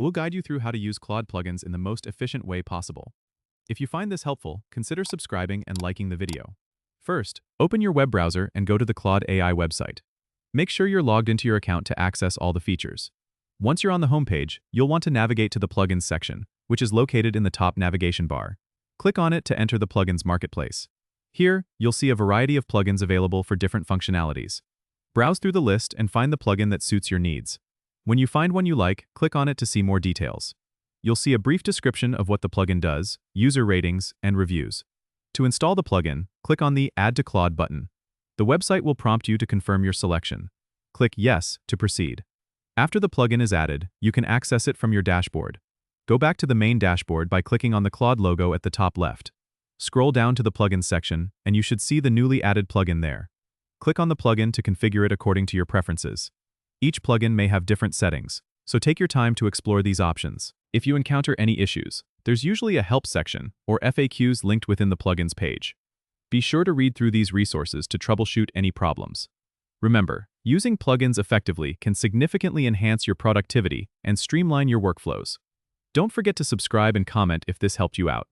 We'll guide you through how to use Claude plugins in the most efficient way possible. If you find this helpful, consider subscribing and liking the video. First, open your web browser and go to the Claude AI website. Make sure you're logged into your account to access all the features. Once you're on the homepage, you'll want to navigate to the Plugins section, which is located in the top navigation bar. Click on it to enter the Plugins marketplace. Here, you'll see a variety of plugins available for different functionalities. Browse through the list and find the plugin that suits your needs. When you find one you like, click on it to see more details. You'll see a brief description of what the plugin does, user ratings, and reviews. To install the plugin, click on the Add to Claude button. The website will prompt you to confirm your selection. Click Yes to proceed. After the plugin is added, you can access it from your dashboard. Go back to the main dashboard by clicking on the Claude logo at the top left. Scroll down to the Plugins section, and you should see the newly added plugin there. Click on the plugin to configure it according to your preferences. Each plugin may have different settings, so take your time to explore these options. If you encounter any issues, there's usually a help section or FAQs linked within the plugins page. Be sure to read through these resources to troubleshoot any problems. Remember, using plugins effectively can significantly enhance your productivity and streamline your workflows. Don't forget to subscribe and comment if this helped you out.